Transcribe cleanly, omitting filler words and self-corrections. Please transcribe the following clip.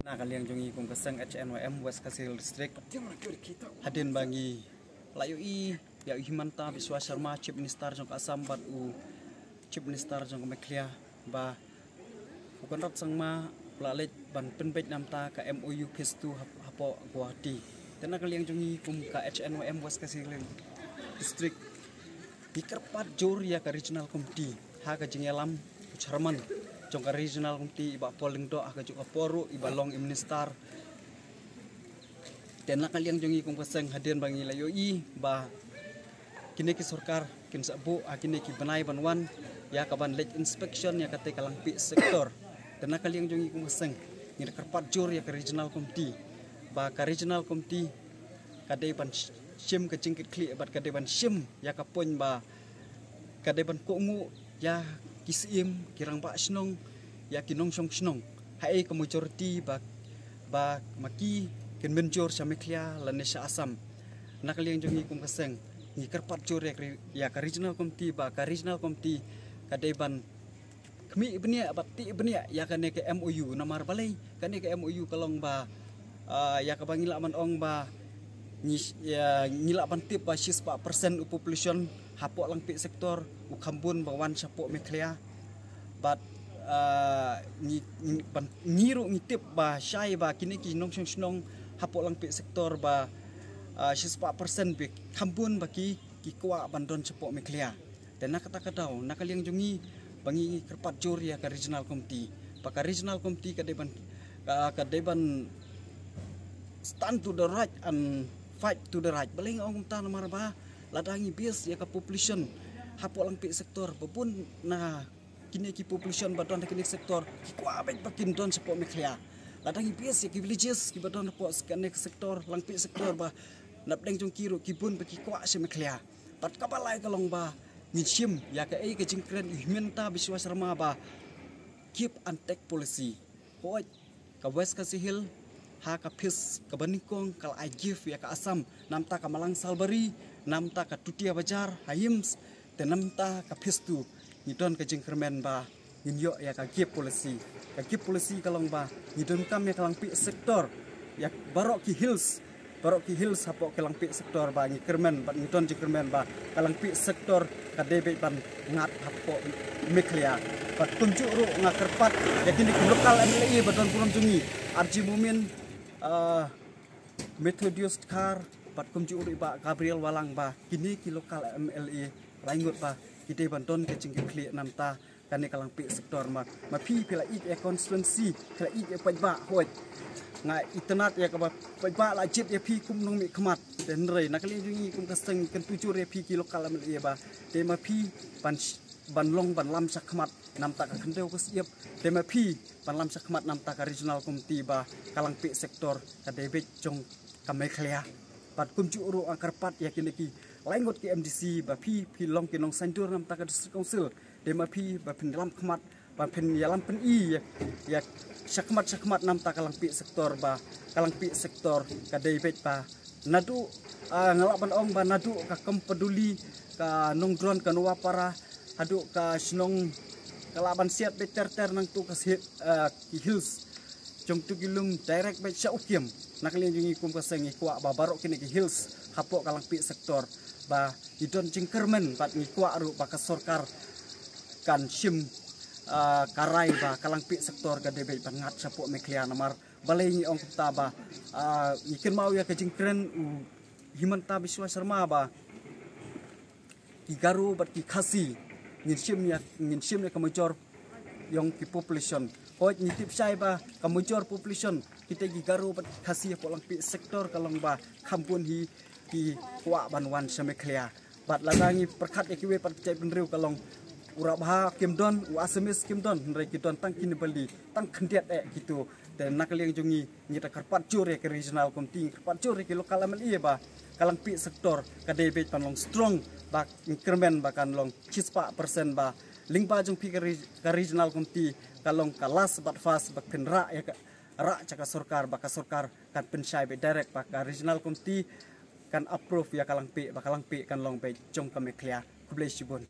Nah, kalian jongi kung kasang HNWM West Kasil District hadin bangi layui ya himanta biswa Sharma Chief Minister jong Assam bat u Chief Minister jong Meklia ba bukan rat sangma lalit ban penbet namta ka MOU phase 2 hapo Guwahati tena kalian jongi kung ka HNWM West Kasil District dikerpat jor ya ka regional committee ha ka jengelam Charman jong ka regional committee iba polling do aga juga poru iba long minister dan la kalian jongi kung kaseng hadian bangi layoi ba kini ki sarkar kin sabu akini ki banai banwan ya kaban late inspection ya kate kalang pi sektor dan la kalian jongi kung kaseng ni kerpat jor ya ka regional committee ba ka regional committee kadai ban sim ka jingkit kli bat kadai ban sim ya ka poin ba kadai ban komu ya kisim kirang pak snong ya kinong song snong hai ka majority ba maki kin menjor sa Meklia lanesha Assam nakaliang jongi kung kaseng ni kerpat jor ya ka regional committee ba ka regional committee kadai ban kami benia batti benia ya kane ke MOU namar balai kane ke MOU kalong ba ya ka bangila man ong ba ngila ban tip ba 4% population hapok lang pi sektor ukambun bawan sapok Meklia bat ngiru ngitip ba syai ba kini ki nong snong hapok lang pi sektor ba 4% bi kambun baki ki kwa bandon sapok Meklia dan nakata nakaliang jongi bangi kerpat jor ya ka regional committee ka regional committee kadeban stand to the right and fight to the right baling ong ta namar ba ladangi bias ya ka population hapok lang pi sektor babun na kini ki population badon kini sektor ki kwa bet bakin don sapok Meklia ladangi bias ya ki villages ki badon hapok kini sektor lang pi sektor ba napdeng jong kiru kibun baki kwa se Meklia pat kabalai kalong ba ngishim ya ka ke jingkren ihmenta biswa Sharma ba keep and take policy hoi ka West Kasihil ha ka phis ka banikong kal I give ya ka Assam namta ka Malang Salbari namta ka Tutia Bajar Hayims dan namta ka phis tu ngidon ka jingkermen ba nginyo ya ka give policy kalong ba ngidon kam ya kalang pi sektor ya barok ki hills hapok kalang pi sektor ba ngikirmen ba ngidon jingkermen ba kalang pi sektor ka debe ban ngat hapok Meklia ba tunjuk ru ngakerpat ya kini lokal MLA badon puram jungi Arji Mumin Methodius Kar pat kumju uri ba Gabriel Walang ba kini ki lokal MLA laingut ba kita banton ke jingki kli namta kani kalang pi sektor ma pi pila ik e constituency kala ik e pajba hoi nga itnat ya ka ba pajba la jit ya pi kum nong mi khmat den rei nakali jungi kum kaseng kan tuju re pi ki lokal MLA ba te ma pi ban long ban lam sakmat namta ka khendeu ko siap te ma pi ban lam sakmat namta ka regional committee ba kalang pi sektor ka debet jong ka Meklia pat kumju uru angkarpat ya kini ki laingot ki MDC ba pi long ki nong sandur namta ka district council de ma pi ba pendalam khmat ba pen yalam pen I ya sakmat namta kalang pi sektor ka debet ba nadu ngalaban ong ba nadu ka peduli ka nong drone ka nuwapara hadu ka snong kalaban siat beter nang tu ka ki hills jong tu gilum direct by sa ukiem nakali jungi kum kaseng kwa ba barok kini ki hills hapok kalang pi sektor ba idon jingkermen bat ngi kwa ru ba ka sarkar kan sim karai ba kalang pi sektor ka debe bangat sapok Meklia namar balai ngi ong ta ba ikin mau ya ka jingkren himanta biswa Sharma ba igaru bat ki khasi ngin sim ya ka major yang ki population hoi ngitip sai ba ka major population kita gigaru bat khasi polang pi sektor kalong ba kampun hi ki kwa banwan sa Meklia bat ladangi perkhat ya kiwe pat cai benriu kalong urabha kimdon u asemis kimdon nrai kidon tang kini bali tang khendiat gitu dan nakaliang jungi ngita karpat jor ya ke regional committee karpat jor ki lokal MLA ba kalang pi sektor ka debe panlong strong ba increment ba kan long 4% ba lingba jong pi ka regional committee kalong kalas bat fas ba penra ya ra caka sarkar kan pensai be direct ba ka regional committee kan approve ya kalang pi kan long be jong ka Meklia kublai sibun